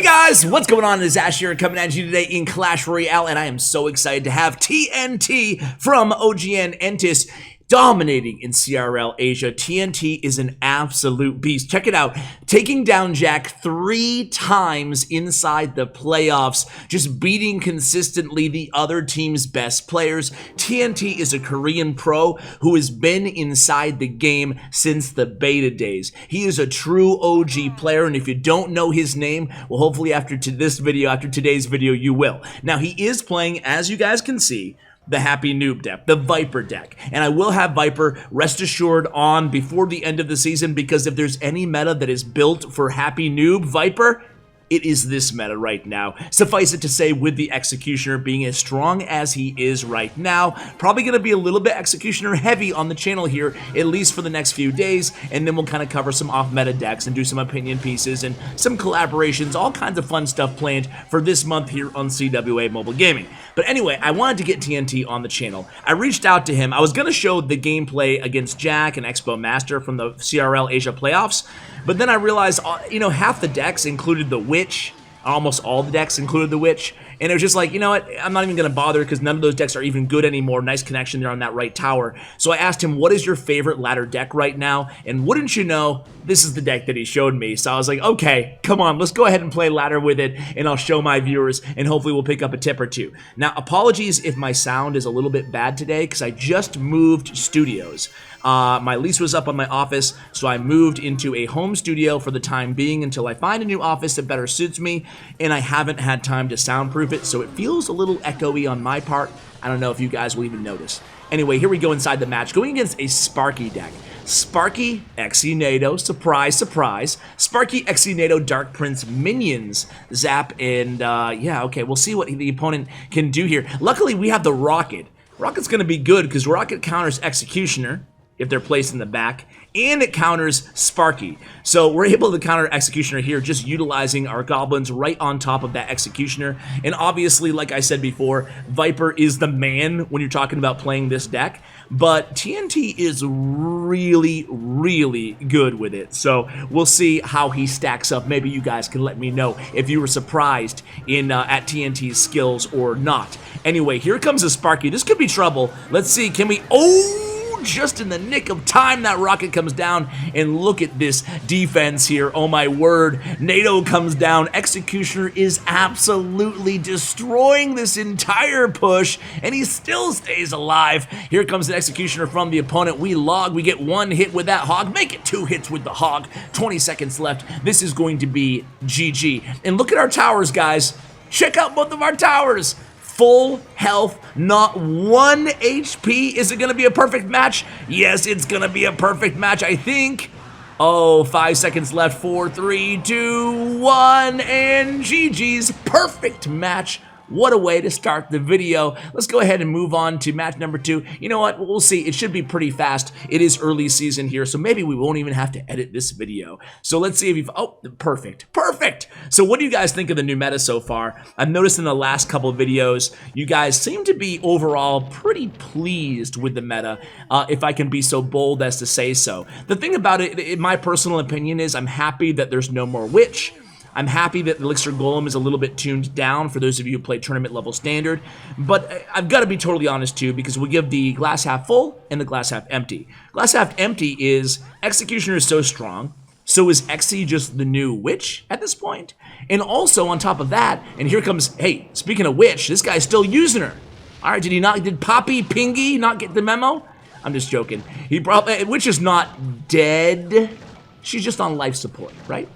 Hey guys, what's going on? It is Ash here coming at you today in Clash Royale, and I am so excited to have TNT from OGN Entis dominating in CRL Asia. TNT is an absolute beast. Check it out. Taking down Jack 3 times inside the playoffs, just beating consistently the other team's best players. TNT is a Korean pro who has been inside the game since the beta days. He is a true OG player, and if you don't know his name, well, hopefully after today's video, you will. Now, he is playing, as you guys can see, the Happy Noob deck, the Viper deck. And I will have Viper, rest assured, on before the end of the season, because if there's any meta that is built for Happy Noob Viper, it is this meta right now. Suffice it to say, with the Executioner being as strong as he is right now, probably going to be a little bit Executioner heavy on the channel here, at least for the next few days, and then we'll kind of cover some off-meta decks and do some opinion pieces and some collaborations, all kinds of fun stuff planned for this month here on CWA Mobile Gaming. But anyway, I wanted to get TNT on the channel. I reached out to him. I was going to show the gameplay against Jack and Expo Master from the CRL Asia playoffs, but then I realized, half the decks included the Witch. Almost all the decks included the Witch. And it was just like, you know what, I'm not even going to bother because none of those decks are even good anymore. Nice connection there on that right tower. So I asked him, what is your favorite ladder deck right now? And wouldn't you know, this is the deck that he showed me. So I was like, okay, come on, let's go ahead and play ladder with it, and I'll show my viewers, and hopefully we'll pick up a tip or two. Now, apologies if my sound is a little bit bad today because I just moved studios. My lease was up on my office, so I moved into a home studio for the time being until I find a new office that better suits me, and I haven't had time to soundproof it, so it feels a little echoey on my part. I don't know if you guys will even notice. Anyway, here we go inside the match, going against a Sparky deck. Sparky Exenado, surprise, surprise. Sparky Exenado Dark Prince minions, zap, and yeah, okay, we'll see what the opponent can do here. Luckily, we have the Rocket. Rocket's going to be good because Rocket counters Executioner if they're placed in the back, and it counters Sparky. So we're able to counter Executioner here, just utilizing our goblins right on top of that Executioner. And obviously, like I said before, Viper is the man when you're talking about playing this deck, but TNT is really, really good with it. So we'll see how he stacks up. Maybe you guys can let me know if you were surprised at TNT's skills or not. Anyway, here comes a Sparky. This could be trouble. Let's see, can we... Oh! Just in the nick of time, that Rocket comes down, and look at this defense here. Oh my word, NATO comes down. Executioner is absolutely destroying this entire push, and he still stays alive. Here comes an Executioner from the opponent. We get 1 hit with that Hog, make it 2 hits with the Hog. 20 seconds left. This is going to be GG. And look at our towers, guys. Check out both of our towers. Full health, not 1 HP. Is it going to be a perfect match? Yes, it's going to be a perfect match, I think. Oh, 5 seconds left. 4, 3, 2, 1, and GG's. Perfect match. What a way to start the video. Let's go ahead and move on to match number 2. You know what? We'll see. It should be pretty fast. It is early season here, so maybe we won't even have to edit this video. So let's see if you've... Oh, perfect. Perfect! So what do you guys think of the new meta so far? I've noticed in the last couple of videos, you guys seem to be overall pretty pleased with the meta, if I can be so bold as to say so. The thing about it, in my personal opinion, is I'm happy that there's no more Witch. I'm happy that the Elixir Golem is a little bit tuned down for those of you who play tournament level standard, but I've got to be totally honest too, because we give the glass half full and the glass half empty. Glass half empty is Executioner is so strong, so is Exe just the new Witch at this point? And also on top of that, and here comes, hey, speaking of Witch, this guy's still using her. All right, did Poppy Pingy not get the memo? I'm just joking. Witch is not dead. She's just on life support, right?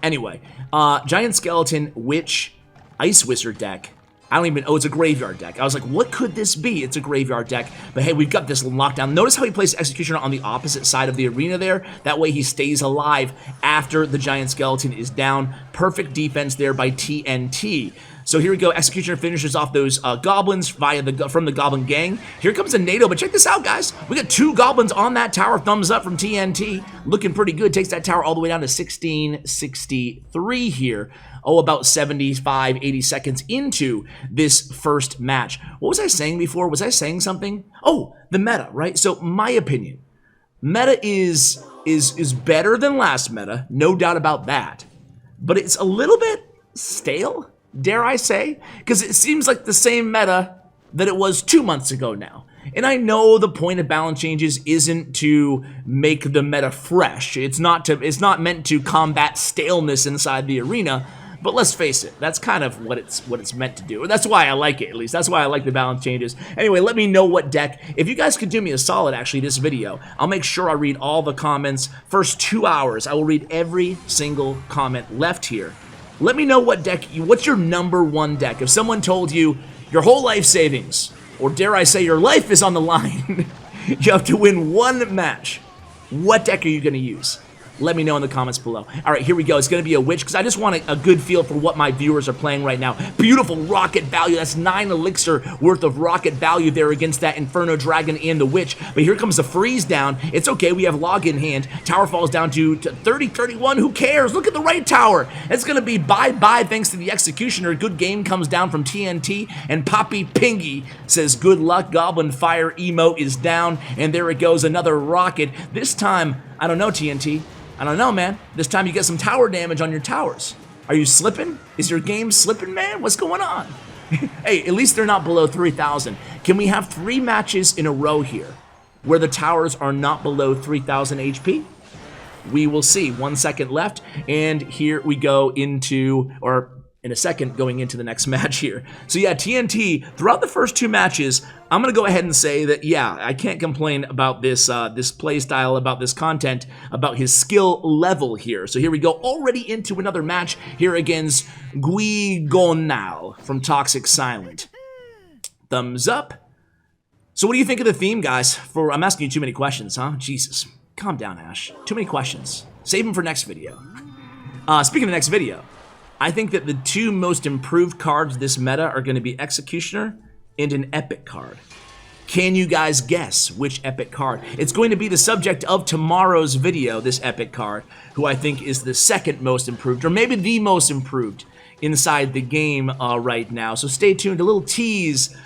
Anyway, Giant Skeleton, Witch, Ice Wizard deck. I don't even... Oh, it's a graveyard deck. I was like, what could this be? It's a graveyard deck. But hey, we've got this lockdown. Notice how he plays Executioner on the opposite side of the arena there? That way he stays alive after the Giant Skeleton is down. Perfect defense there by TNT. So here we go. Executioner finishes off those goblins from the Goblin Gang. Here comes a NATO, but check this out, guys. We got 2 goblins on that tower. Thumbs up from TNT. Looking pretty good. Takes that tower all the way down to 1663 here. Oh, about 75, 80 seconds into this first match. What was I saying before? Was I saying something? Oh, the meta, right? So my opinion. Meta is better than last meta. No doubt about that. But it's a little bit stale, dare I say? Because it seems like the same meta that it was 2 months ago now. And I know the point of balance changes isn't to make the meta fresh. It's not meant to combat staleness inside the arena. But let's face it, that's kind of what it's meant to do. That's why I like it, at least. That's why I like the balance changes. Anyway, let me know what deck. If you guys could do me a solid, actually, this video, I'll make sure I read all the comments. First 2 hours, I will read every single comment left here. Let me know what deck, what's your #1 deck? If someone told you your whole life savings, or dare I say your life is on the line, you have to win one match, what deck are you going to use? Let me know in the comments below. All right, here we go. It's going to be a witch because I just want a good feel for what my viewers are playing right now. Beautiful rocket value. That's 9 elixir worth of rocket value there against that Inferno Dragon and the witch. But here comes the freeze down. It's okay. We have log in hand. Tower falls down to 30, 31. Who cares? Look at the right tower. It's going to be bye-bye thanks to the Executioner. Good game comes down from TNT. And Poppy Pingy says, good luck. Goblin Fire emote is down. And there it goes. Another rocket. This time, I don't know, TNT. I don't know, man. This time you get some tower damage on your towers. Are you slipping? Is your game slipping, man? What's going on? Hey, at least they're not below 3,000. Can we have 3 matches in a row here where the towers are not below 3,000 HP? We will see. 1 second left, and here we go into, or in a second, going into the next match here. So yeah, TNT, throughout the first 2 matches, I'm going to go ahead and say that, yeah, I can't complain about this this play style, about this content, about his skill level here. So here we go, already into another match here against Guigonal from Toxic Silent. Thumbs up. So what do you think of the theme, guys? I'm asking you too many questions, huh? Jesus. Calm down, Ash. Too many questions. Save them for next video. Speaking of next video, I think that the 2 most improved cards this meta are going to be Executioner and an epic card. Can you guys guess which epic card? It's going to be the subject of tomorrow's video, this epic card, who I think is the 2nd most improved, or maybe the most improved inside the game right now. So stay tuned, a little tease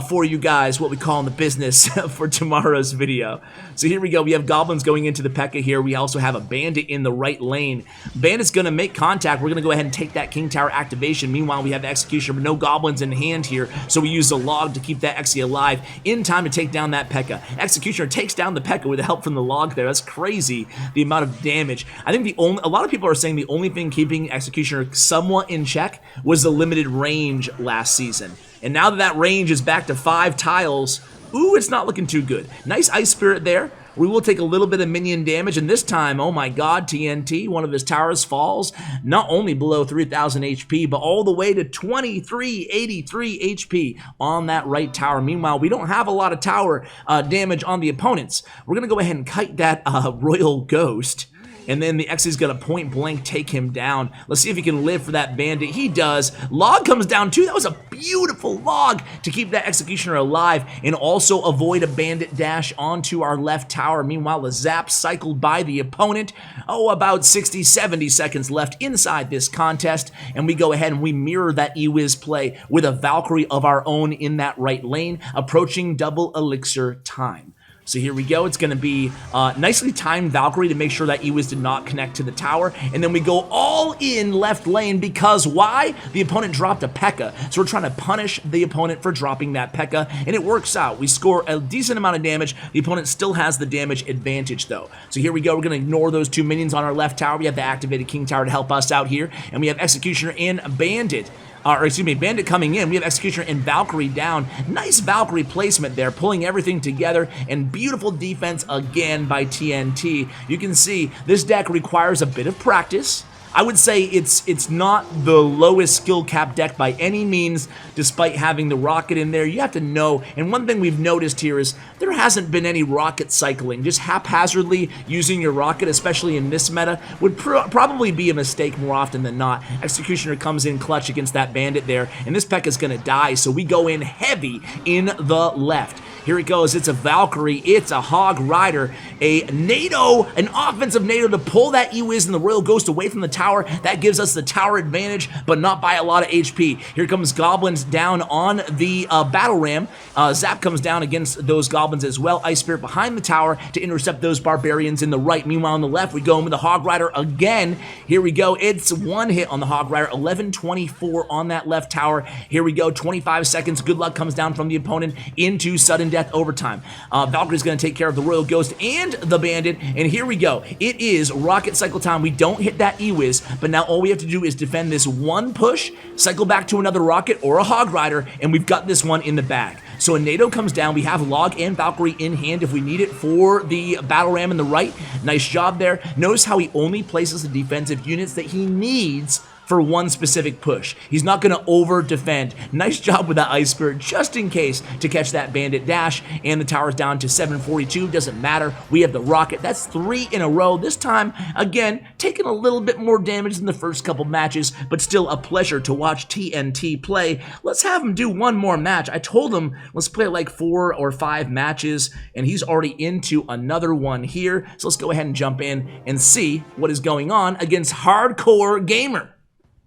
for you guys, what we call in the business for tomorrow's video. So here we go, we have goblins going into the P.E.K.K.A here. We also have a bandit in the right lane. Bandit's gonna make contact. We're gonna go ahead and take that King Tower activation. Meanwhile, we have the Executioner, but no goblins in hand here, so we use the log to keep that Exie alive in time to take down that P.E.K.K.A. Executioner takes down the P.E.K.K.A with the help from the log there. That's crazy, the amount of damage. I think a lot of people are saying the only thing keeping Executioner somewhat in check was the limited range last season. And now that that range is back to 5 tiles, ooh, it's not looking too good. Nice Ice Spirit there. We will take a little bit of minion damage, and this time, oh my god, TNT, one of his towers falls, not only below 3,000 HP, but all the way to 2383 HP on that right tower. Meanwhile, we don't have a lot of tower damage on the opponents. We're going to go ahead and kite that Royal Ghost. And then the Exie's gonna point blank take him down. Let's see if he can live for that bandit. He does. Log comes down too. That was a beautiful log to keep that Executioner alive and also avoid a bandit dash onto our left tower. Meanwhile, the zap cycled by the opponent. Oh, about 60, 70 seconds left inside this contest. And we go ahead and we mirror that Ewiz play with a Valkyrie of our own in that right lane, approaching double elixir time. So here we go. It's going to be nicely timed Valkyrie to make sure that Ewiz did not connect to the tower. And then we go all in left lane because why? The opponent dropped a P.E.K.K.A. So we're trying to punish the opponent for dropping that P.E.K.K.A. And it works out. We score a decent amount of damage. The opponent still has the damage advantage though. So here we go. We're going to ignore those 2 minions on our left tower. We have the activated King Tower to help us out here. And we have Executioner and Bandit. Bandit coming in. We have Executioner and Valkyrie down. Nice Valkyrie placement there, pulling everything together, and beautiful defense again by TNT. You can see this deck requires a bit of practice. I would say it's not the lowest skill cap deck by any means, despite having the rocket in there. You have to know, and one thing we've noticed here is there hasn't been any rocket cycling. Just haphazardly using your rocket, especially in this meta, would probably be a mistake more often than not. Executioner comes in clutch against that bandit there, and this P.E.K.K.A is going to die, so we go in heavy in the left. Here it goes. It's a Valkyrie. It's a Hog Rider. A NATO, an offensive NATO to pull that E-Wiz and the Royal Ghost away from the tower. That gives us the tower advantage, but not by a lot of HP. Here comes Goblins down on the Battle Ram. Zap comes down against those Goblins as well. Ice Spirit behind the tower to intercept those Barbarians in the right. Meanwhile, on the left, we go in with the Hog Rider again. Here we go. It's one hit on the Hog Rider. 11-24 on that left tower. Here we go. 25 seconds. Good luck comes down from the opponent into sudden death overtime. Valkyrie's going to take care of the Royal Ghost and the Bandit. And here we go. It is rocket cycle time. We don't hit that E-Wiz, but now all we have to do is defend this one push, cycle back to another rocket or a Hog Rider, and we've got this one in the bag. So a NATO comes down. We have Log and Valkyrie in hand if we need it for the Battle Ram in the right. Nice job there. Notice how he only places the defensive units that he needs for one specific push. He's not going to over-defend. Nice job with that Ice Spirit, just in case, to catch that Bandit dash. And the tower's down to 742. Doesn't matter. We have the rocket. That's 3 in a row. This time, again, taking a little bit more damage than the first couple matches, but still a pleasure to watch TNT play. Let's have him do one more match. I told him, let's play like 4 or 5 matches, and he's already into another one here. So let's go ahead and jump in and see what is going on against Hardcore Gamer.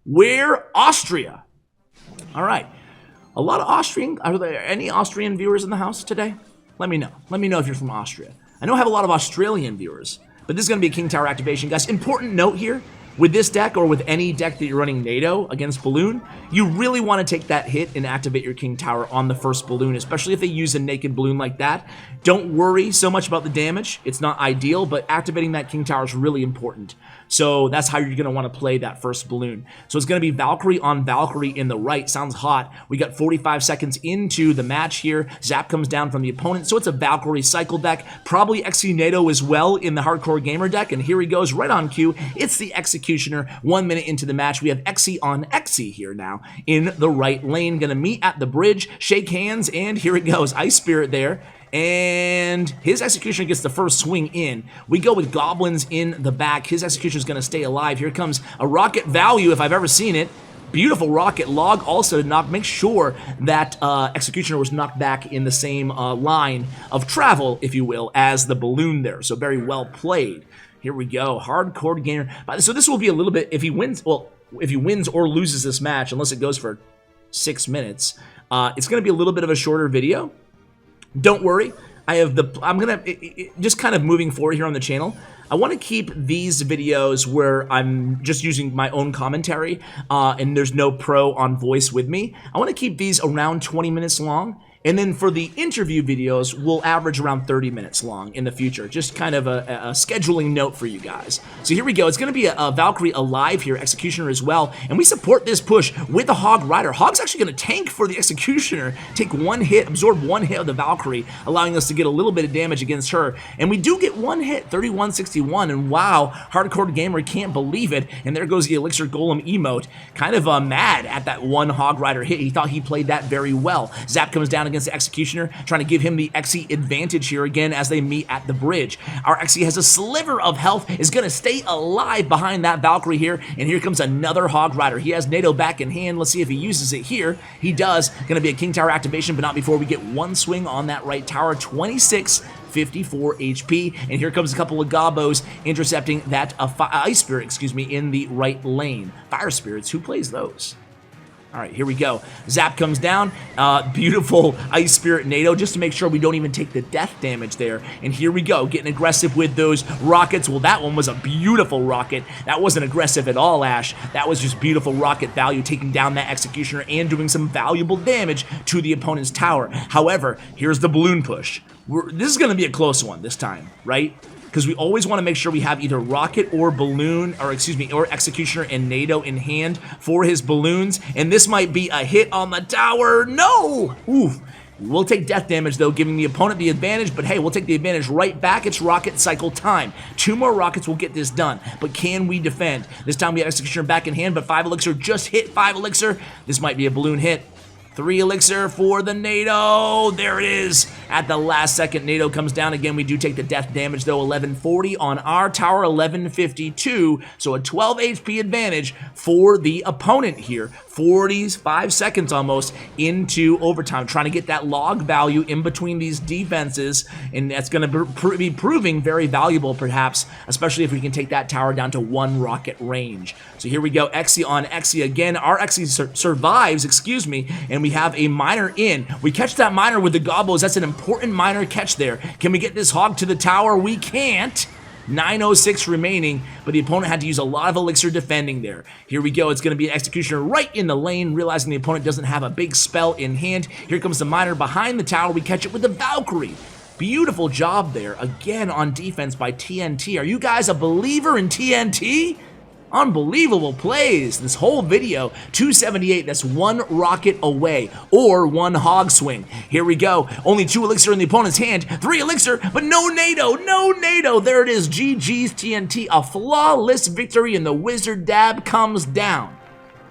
Where Austria? All right. A lot of Austrian. Are there any Austrian viewers in the house today? Let me know. Let me know if you're from Austria. I know I have a lot of Australian viewers, but this is going to be a King Tower activation, guys. Important note here. With this deck, or with any deck that you're running NATO against Balloon, you really want to take that hit and activate your King Tower on the first Balloon, especially if they use a naked Balloon like that. Don't worry so much about the damage. It's not ideal, but activating that King Tower is really important. So that's how you're going to want to play that first Balloon. So it's going to be Valkyrie on Valkyrie in the right. Sounds hot. We got 45 seconds into the match here. Zap comes down from the opponent, so it's a Valkyrie cycle deck. Probably Exenado as well in the Hardcore Gamer deck, and here he goes right on cue. It's the Executioner. 1 minute into the match, we have Exe on Exe here now in the right lane. Gonna meet at the bridge, shake hands, and here it goes. Ice Spirit there. And his Executioner gets the first swing in. We go with Goblins in the back. His Executioner is going to stay alive. Here comes a rocket value, if I've ever seen it. Beautiful rocket. Log also to make sure that Executioner was knocked back in the same line of travel, if you will, as the Balloon there. So very well played. Here we go. Hardcore Gamer. So this will be a little bit, if he wins, well, if he wins or loses this match, unless it goes for 6 minutes, it's going to be a little bit of a shorter video. Don't worry, I'm gonna just kind of moving forward here on the channel. I want to keep these videos where I'm just using my own commentary and there's no pro on voice with me. I want to keep these around 20 minutes long. And then for the interview videos, we'll average around 30 minutes long in the future. Just kind of a scheduling note for you guys. So here we go. It's going to be a Valkyrie alive here, Executioner as well. And we support this push with the Hog Rider. Hog's actually going to tank for the Executioner, take 1 hit, absorb 1 hit of the Valkyrie, allowing us to get a little bit of damage against her. And we do get 1 hit, 31-61. And wow, Hardcore Gamer can't believe it. And there goes the Elixir Golem emote. Kind of mad at that 1 Hog Rider hit. He thought he played that very well. Zap comes down against the Executioner, trying to give him the Exe advantage here again as they meet at the bridge. Our Exe has a sliver of health, is going to stay alive behind that Valkyrie here, and here comes another Hog Rider. He has NATO back in hand. Let's see if he uses it here. He does. Going to be a King Tower activation, but not before we get 1 swing on that right tower. 56-54 HP, and here comes a couple of Gobos intercepting that Ice Spirit, excuse me, in the right lane. Fire Spirits, who plays those? All right, here we go. Zap comes down. Beautiful Ice Spirit NATO, just to make sure we don't even take the death damage there. And here we go, getting aggressive with those rockets. Well, that one was a beautiful rocket. That wasn't aggressive at all, Ash. That was just beautiful rocket value, taking down that Executioner and doing some valuable damage to the opponent's tower. However, here's the Balloon push. This is going to be a close one this time, right? Because we always want to make sure we have either rocket or balloon, or excuse me, or Executioner and NATO in hand for his balloons. And this might be a hit on the tower. No! Oof. We'll take death damage, though, giving the opponent the advantage, but hey, we'll take the advantage right back. It's rocket cycle time. 2 more rockets will get this done, but can we defend? This time we have Executioner back in hand, but 5 Elixir just hit 5 Elixir. This might be a balloon hit. 3 Elixir for the NATO. There it is. At the last second, NATO comes down. Again, we do take the death damage, though. 1140 on our tower, 1152. So a 12 HP advantage for the opponent here. 45 seconds almost into overtime, trying to get that log value in between these defenses, and that's going to be proving very valuable, perhaps, especially if we can take that tower down to 1 rocket range. So here we go, Exi on Exi again. Our Exi survives, excuse me, and we have a miner in. We catch that miner with the gobbles. That's an important miner catch there. Can we get this hog to the tower? We can't. 9:06 remaining, but the opponent had to use a lot of elixir defending there. Here we go. It's going to be an executioner right in the lane, realizing the opponent doesn't have a big spell in hand. Here comes the miner behind the tower. We catch it with the Valkyrie. Beautiful job there, again on defense by TNT. Are you guys a believer in TNT? Unbelievable plays. This whole video, 278, that's 1 rocket away, or 1 hog swing. Here we go. Only 2 elixir in the opponent's hand, 3 elixir, but no NATO, no NATO. There it is, GG's TNT, a flawless victory, and the wizard dab comes down.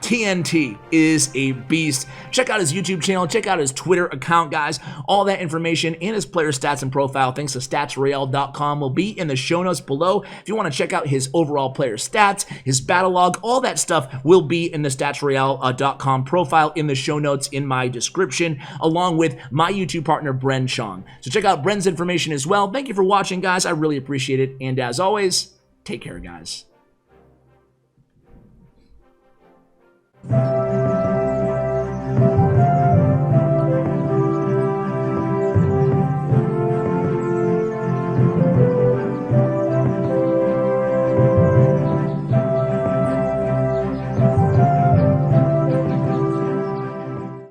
TNT is a beast. Check out his YouTube channel, check out his Twitter account, guys. All that information and his player stats and profile, thanks to statsroyale.com, will be in the show notes below. If you want to check out his overall player stats, his battle log, all that stuff will be in the statsroyale.com profile in the show notes in my description, along with my YouTube partner, Bren Chong. So check out Bren's information as well. Thank you for watching, guys. I really appreciate it. And as always, take care, guys.